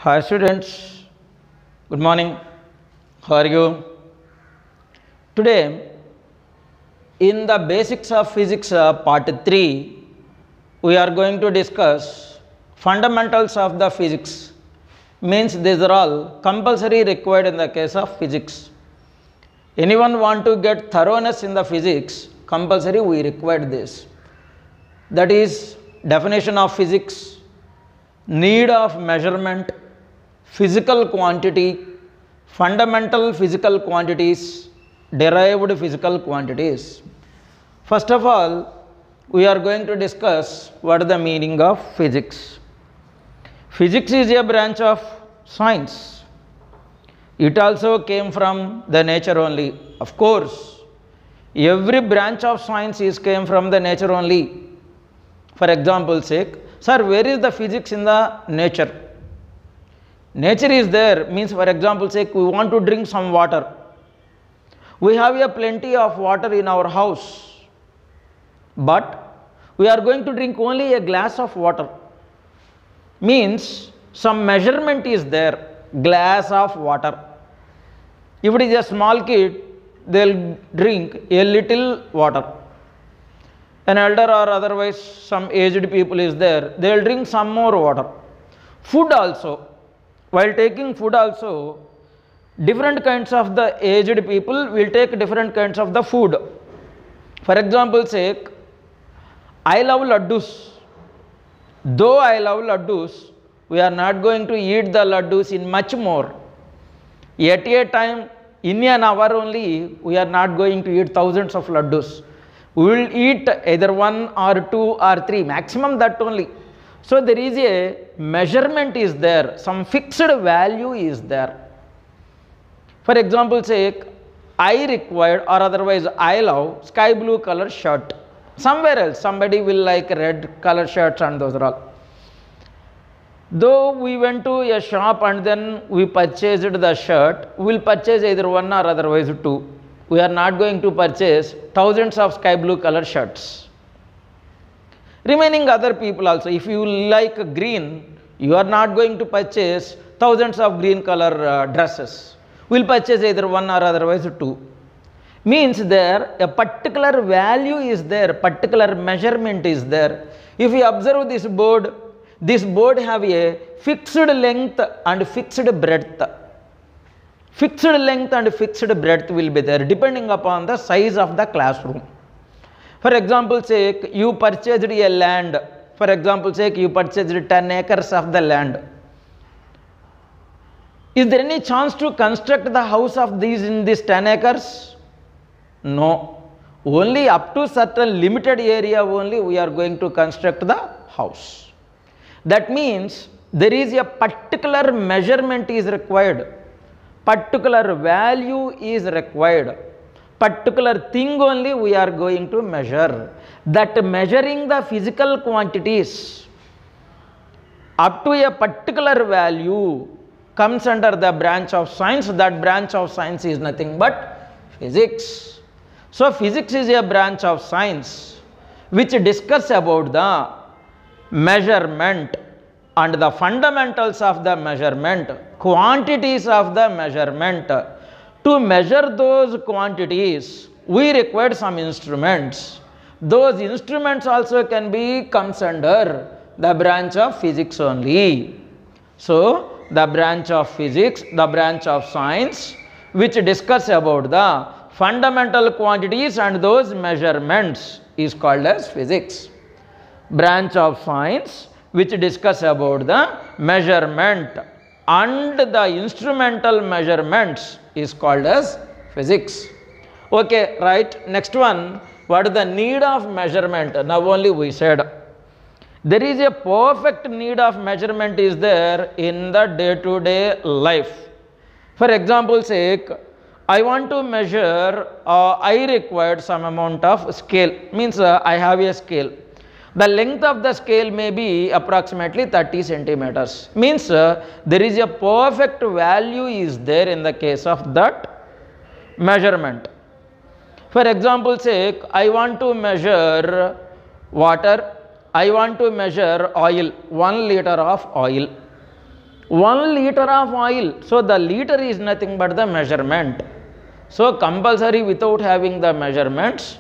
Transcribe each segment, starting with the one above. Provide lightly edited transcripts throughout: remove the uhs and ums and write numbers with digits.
Hi students, good morning. How are you? Today in the basics of physics part 3 we are going to discuss fundamentals of the physics. Means these are all compulsory required in the case of physics. Anyone want to get thoroughness in the physics, compulsory we required this. That is definition of physics, need of measurement, physical quantity, fundamental physical quantities, derived physical quantities. First of all, we are going to discuss what is the meaning of physics. Physics is a branch of science. It also came from the nature only. Of course, every branch of science is came from the nature only. For example sake, sir, where is the physics in the nature? Nature is there, means for example sake, we want to drink some water. We have a plenty of water in our house, but we are going to drink only a glass of water. Means some measurement is there, glass of water. If it is a small kid, they will drink a little water. An elder or otherwise some aged people is there, they will drink some more water. Food also, while taking food also, different kinds of the aged people will take different kinds of the food. For example sake, I love laddus. Though I love laddus, we are not going to eat the laddus in much more. At a time, in an hour only, we are not going to eat thousands of laddus. We will eat either 1 or 2 or 3, maximum that only. So there is a measurement is there, some fixed value is there. For example sake, I required or otherwise I love sky blue color shirt. Somewhere else somebody will like red color shirts and those are all. Though we went to a shop and then we purchased the shirt, we will purchase either 1 or otherwise 2. We are not going to purchase thousands of sky blue color shirts. Remaining other people also, if you like green, you are not going to purchase thousands of green color dresses. We will purchase either 1 or otherwise 2. Means there a particular value is there, particular measurement is there. If you observe this board have a fixed length and fixed breadth. Fixed length and fixed breadth will be there depending upon the size of the classroom. For example sake, you purchased a land. For example sake, you purchased 10 acres of the land. Is there any chance to construct the house of these in this 10 acres? No. Only up to certain limited area only we are going to construct the house. That means there is a particular measurement is required. Particular value is required. Particular thing only we are going to measure. That measuring the physical quantities up to a particular value comes under the branch of science. That branch of science is nothing but physics. So physics is a branch of science which discusses about the measurement and the fundamentals of the measurement, quantities of the measurement. To measure those quantities, we require some instruments. Those instruments also can be comes under the branch of physics only. So the branch of physics, the branch of science which discuss about the fundamental quantities and those measurements is called as physics. Branch of science which discuss about the measurement and the instrumental measurements is called as physics. Okay, right. Next one, what is the need of measurement? Now only we said. There is a perfect need of measurement is there in the day-to-day life. For example sake, I want to measure, I required some amount of scale. Means I have a scale. The length of the scale may be approximately 30 centimeters. Means there is a perfect value is there in the case of that measurement. For example sake, I want to measure water, I want to measure oil, 1 liter of oil. 1 liter of oil. So the liter is nothing but the measurement. So compulsory without having the measurements,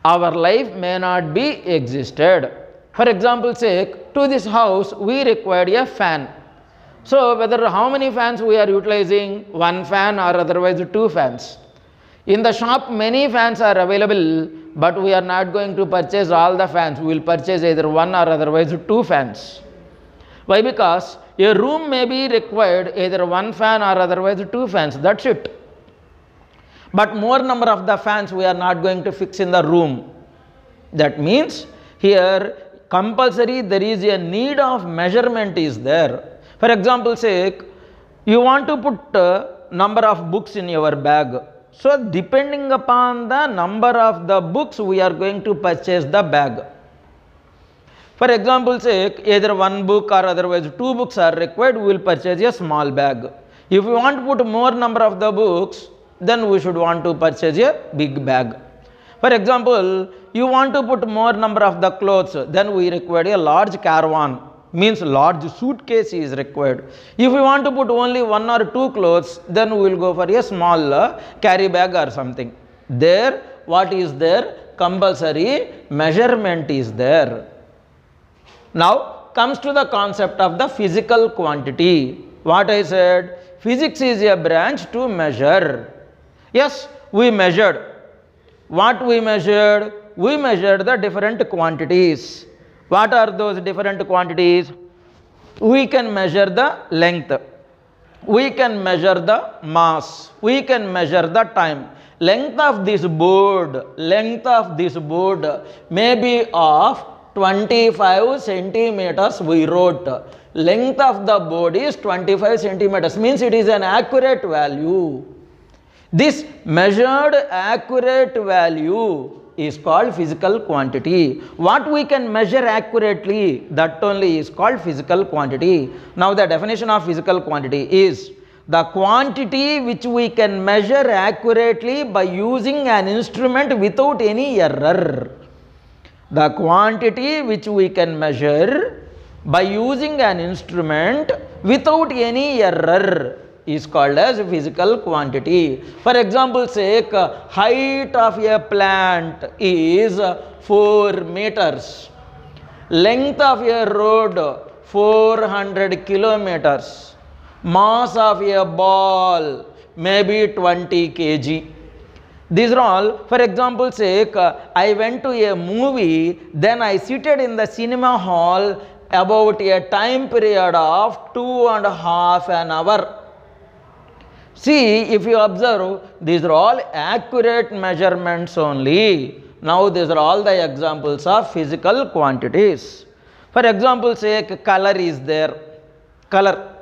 our life may not be existed. For example sake, to this house we required a fan. So whether how many fans we are utilizing, 1 fan or otherwise 2 fans. In the shop many fans are available, but we are not going to purchase all the fans. We will purchase either 1 or otherwise 2 fans. Why? Because a room may be required either 1 fan or otherwise 2 fans. That's it. But more number of the fans we are not going to fix in the room. That means here compulsory there is a need of measurement is there. For example sake, you want to put number of books in your bag. So depending upon the number of the books we are going to purchase the bag. For example sake, either 1 book or otherwise 2 books are required, we will purchase a small bag. If we want to put more number of the books, then we should want to purchase a big bag. For example, you want to put more number of the clothes, then we require a large caravan, means large suitcase is required. If we want to put only 1 or 2 clothes, then we will go for a small carry bag or something. There, what is there? Compulsory measurement is there. Now comes to the concept of the physical quantity. What I said, physics is a branch to measure. Yes, we measured. What we measured? We measured the different quantities. What are those different quantities? We can measure the length. We can measure the mass. We can measure the time. Length of this board may be of 25 centimeters we wrote. Length of the board is 25 centimeters, means it is an accurate value. This measured accurate value is called physical quantity. What we can measure accurately, that only is called physical quantity. Now the definition of physical quantity is the quantity which we can measure accurately by using an instrument without any error. The quantity which we can measure by using an instrument without any error is called as physical quantity. For example sake, height of a plant is 4 meters. Length of a road 400 kilometers. Mass of a ball may be 20 kg. These are all, for example sake, I went to a movie, then I seated in the cinema hall about a time period of 2.5 hours. See, if you observe, these are all accurate measurements only. Now these are all the examples of physical quantities. For example sake, color is there. Color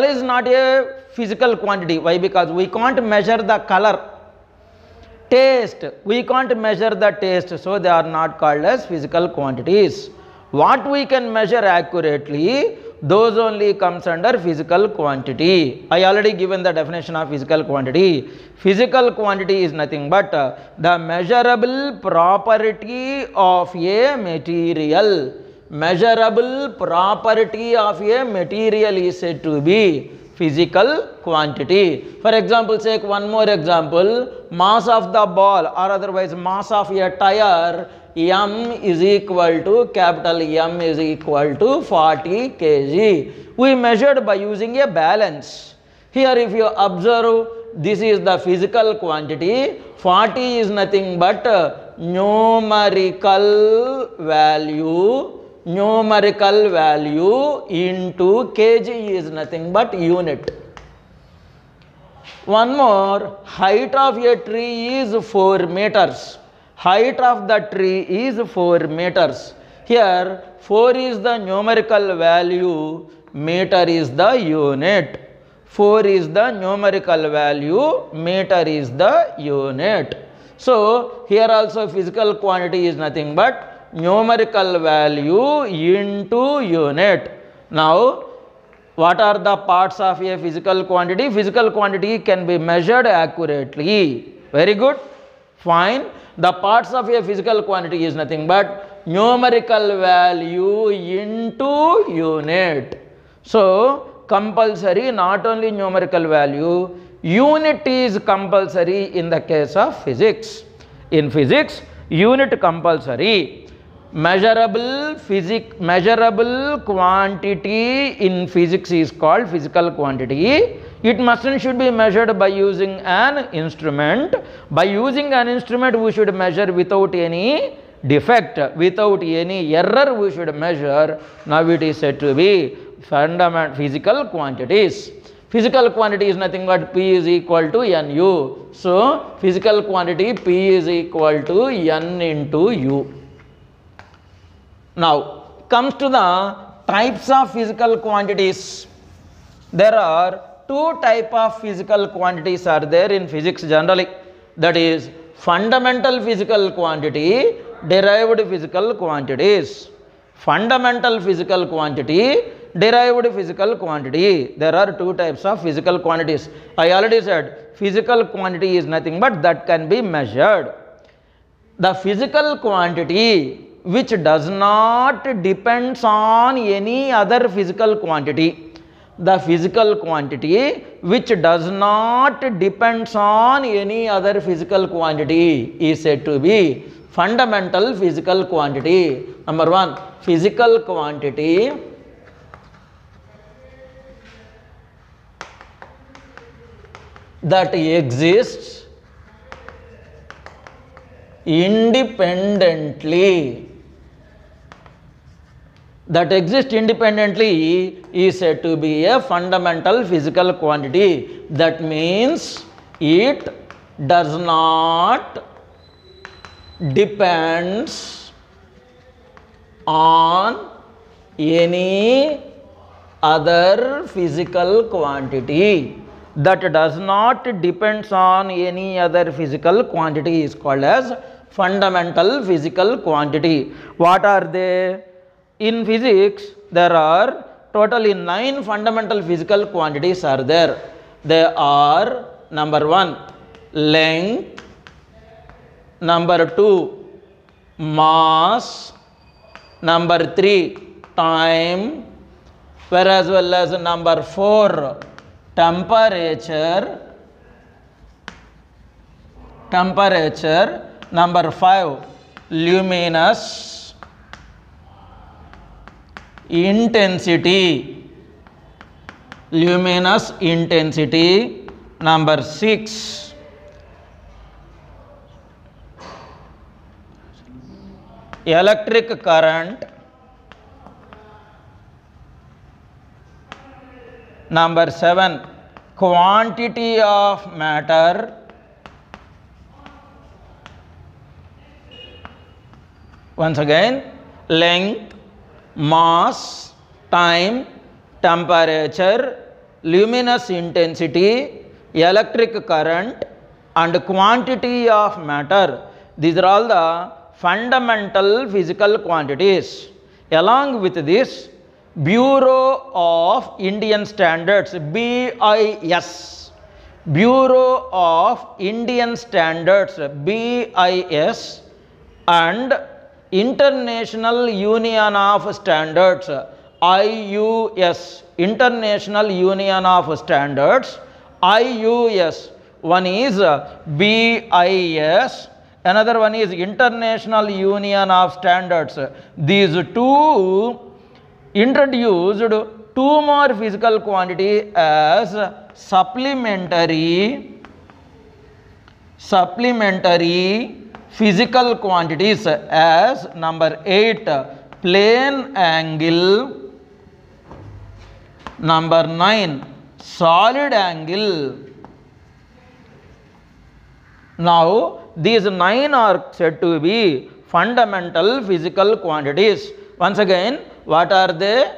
is not a physical quantity. Why? Because we can't measure the color. Taste, we can't measure the taste, so they are not called as physical quantities. What we can measure accurately, those only comes under physical quantity. I already given the definition of physical quantity. Physical quantity is nothing but the measurable property of a material. Measurable property of a material is said to be physical quantity. For example sake, one more example, mass of the ball or otherwise mass of a tire, M is equal to, capital M is equal to 40 kg. We measured by using a balance. Here if you observe, this is the physical quantity. 40 is nothing but numerical value. Numerical value into kg is nothing but unit. One more, height of a tree is 4 meters. Height of the tree is 4 meters. Here 4 is the numerical value, meter is the unit. 4 is the numerical value, meter is the unit. So here also physical quantity is nothing but numerical value into unit. Now what are the parts of a physical quantity? Physical quantity can be measured accurately. Very good. Fine. The parts of a physical quantity is nothing but numerical value into unit. So compulsory, not only numerical value, unit is compulsory in the case of physics. In physics, unit compulsory. Measurable quantity in physics is called physical quantity. It mustn't should be measured by using an instrument. By using an instrument, we should measure without any defect, without any error we should measure. Now it is said to be fundamental physical quantities. Physical quantity is nothing but P is equal to Nu. So physical quantity P is equal to N into U. Now comes to the types of physical quantities. There are two types of physical quantities are there in physics generally. That is fundamental physical quantity, derived physical quantities. Fundamental physical quantity, derived physical quantity. There are two types of physical quantities. I already said physical quantity is nothing but that can be measured. The physical quantity which does not depends on any other physical quantity. The physical quantity which does not depends on any other physical quantity is said to be fundamental physical quantity. Number one, physical quantity that exists independently. That exists independently is said to be a fundamental physical quantity. That means it does not depends on any other physical quantity. That does not depends on any other physical quantity is called as fundamental physical quantity. What are they? In physics, there are totally 9 fundamental physical quantities are there. They are number 1, length, number 2, mass, number 3, time, whereas well as number 4, temperature, number 5, luminous intensity, number 6, electric current, number 7, quantity of matter, once again, length, mass, time, temperature, luminous intensity, electric current and quantity of matter. These are all the fundamental physical quantities. Along with this, Bureau of Indian Standards, BIS, Bureau of Indian Standards, BIS, and International Union of Standards, IUS, International Union of Standards, IUS. One is BIS, another one is International Union of Standards. These two introduced 2 more physical quantity as supplementary physical quantities as number 8, plane angle, number 9, solid angle. Now these 9 are said to be fundamental physical quantities. Once again, what are they?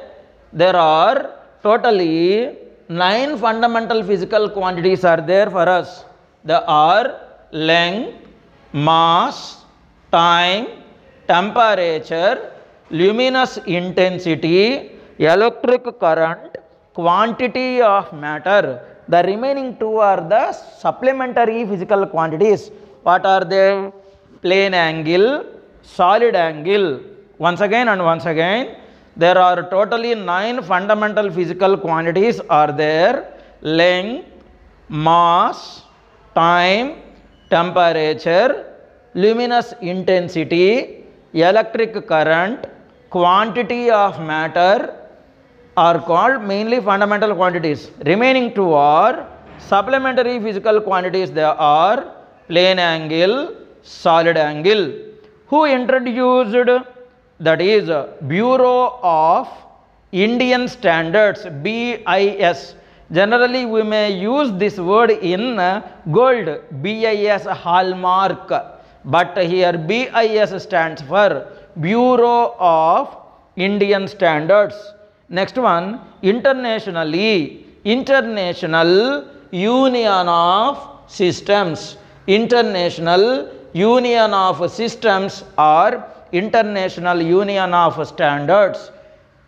There are totally 9 fundamental physical quantities are there for us. They are length, mass, time, temperature, luminous intensity, electric current, quantity of matter. The remaining 2 are the supplementary physical quantities. What are they? Plane angle, solid angle. Once again and once again, there are totally 9 fundamental physical quantities are there: length, mass, time, temperature, luminous intensity, electric current, quantity of matter are called mainly fundamental quantities. Remaining two are supplementary physical quantities. They are plane angle, solid angle. Who introduced, that is Bureau of Indian Standards, BIS. Generally we may use this word in gold, BIS hallmark, but here BIS stands for Bureau of Indian Standards. Next one, internationally, International Union of Systems. International Union of Systems or International Union of Standards.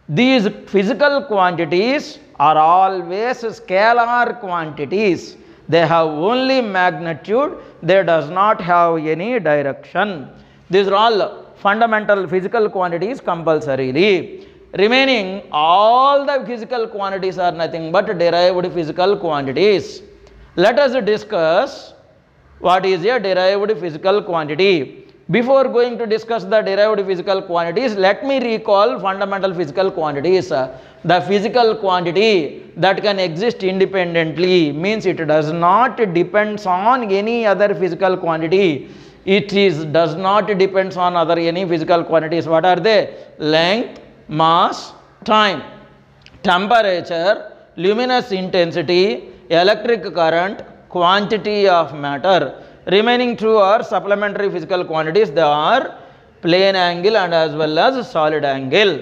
These physical quantities are always scalar quantities. They have only magnitude, they does not have any direction. These are all fundamental physical quantities compulsorily. Remaining all the physical quantities are nothing but derived physical quantities. Let us discuss what is a derived physical quantity. Before going to discuss the derived physical quantities, let me recall fundamental physical quantities. The physical quantity that can exist independently means it does not depend on any other physical quantity. It does not depend on other any physical quantities. What are they? Length, mass, time, temperature, luminous intensity, electric current, quantity of matter. Remaining two are supplementary physical quantities. They are plane angle and as well as solid angle.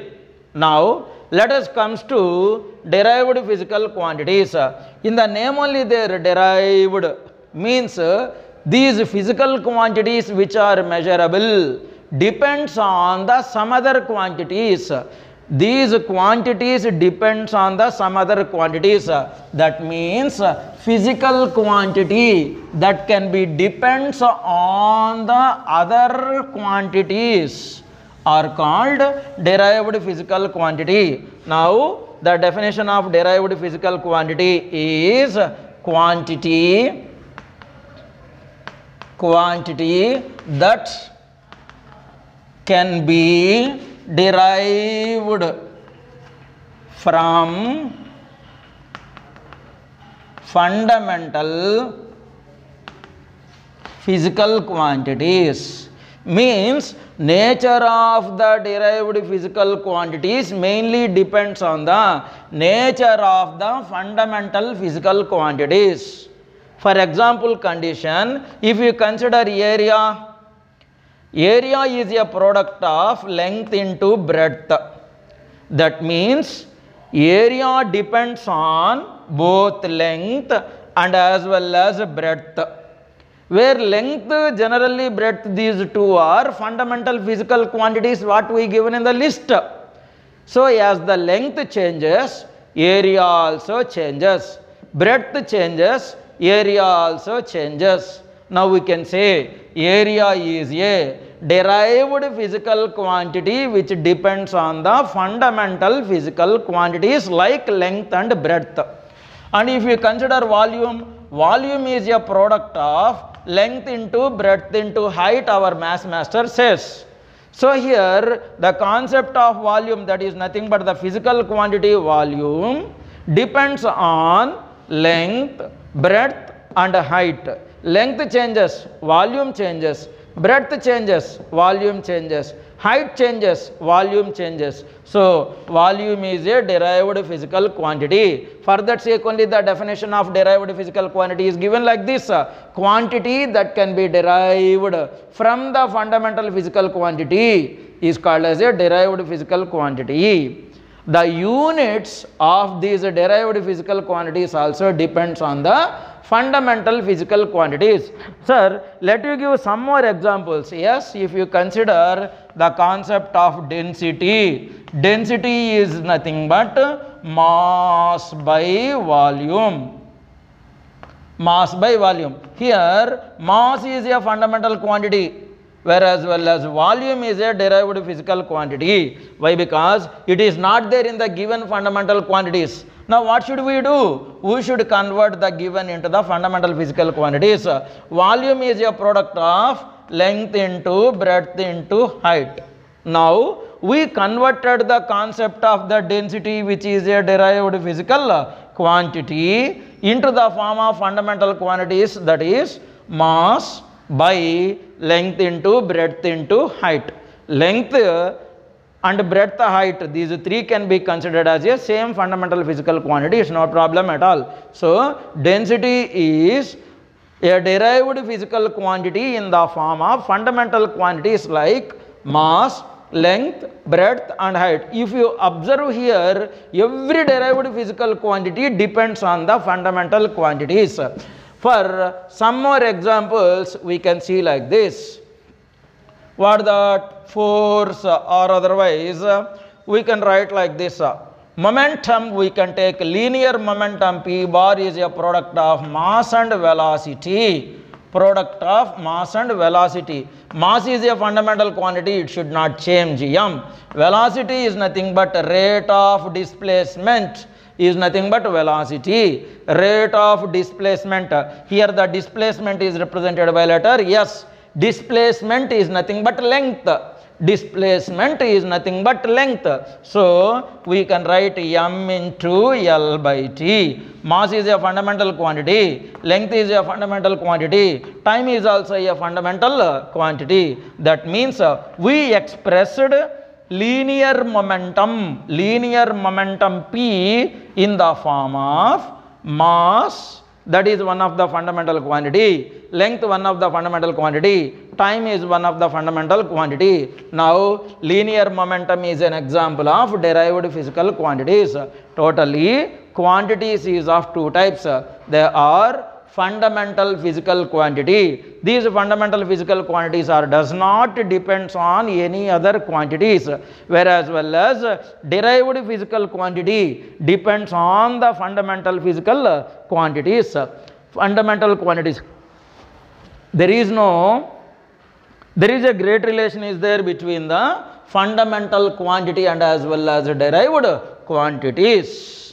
Now let us come to derived physical quantities. In the name only they are derived, means these physical quantities which are measurable depends on the some other quantities. These quantities depends on the some other quantities. That means physical quantity that can be depends on the other quantities are called derived physical quantity. Now the definition of derived physical quantity is quantity that can be derived from fundamental physical quantities. Means nature of the derived physical quantities mainly depends on the nature of the fundamental physical quantities. For example condition, if you consider area, area is a product of length into breadth. That means area depends on both length and as well as breadth. Where length, generally breadth, these two are fundamental physical quantities what we given in the list. So as the length changes, area also changes. Breadth changes, area also changes. Now we can say area is a derived physical quantity which depends on the fundamental physical quantities like length and breadth. And if you consider volume, volume is a product of length into breadth into height, our mass master says. So here the concept of volume, that is nothing but the physical quantity volume, depends on length, breadth and height. Length changes, volume changes. Breadth changes, volume changes. Height changes, volume changes. So volume is a derived physical quantity. For that sake only the definition of derived physical quantity is given like this: quantity that can be derived from the fundamental physical quantity is called as a derived physical quantity. The units of these derived physical quantities also depends on the fundamental physical quantities. Sir, let me give some more examples. Yes, if you consider the concept of density, density is nothing but mass by volume. Mass by volume. Here, mass is a fundamental quantity. whereas well as volume is a derived physical quantity. Why? Because it is not there in the given fundamental quantities. Now what should we do? We should convert the given into the fundamental physical quantities. Volume is a product of length into breadth into height. Now we converted the concept of the density, which is a derived physical quantity, into the form of fundamental quantities, that is mass by length into breadth into height. Length and breadth height, these three can be considered as a same fundamental physical quantity. It's no problem at all. So density is a derived physical quantity in the form of fundamental quantities like mass, length, breadth and height. If you observe here, every derived physical quantity depends on the fundamental quantities. For some more examples, we can see like this. What that? Force or otherwise, we can write like this. Momentum, we can take linear momentum. P bar is a product of mass and velocity. Product of mass and velocity. Mass is a fundamental quantity, it should not change, m. Velocity is nothing but rate of displacement, is nothing but velocity. Rate of displacement, here the displacement is represented by letter S. Displacement is nothing but length. Displacement is nothing but length. So we can write m into L by T. Mass is a fundamental quantity, length is a fundamental quantity, time is also a fundamental quantity. That means we expressed linear momentum P in the form of mass, that is one of the fundamental quantity, length one of the fundamental quantity, time is one of the fundamental quantity. Now linear momentum is an example of derived physical quantities. Totally quantities is of two types. They are fundamental physical quantity. These fundamental physical quantities does not depends on any other quantities, whereas well as derived physical quantity depends on the fundamental physical quantities. Fundamental quantities. There is a great relation is there between the fundamental quantity and as well as derived quantities.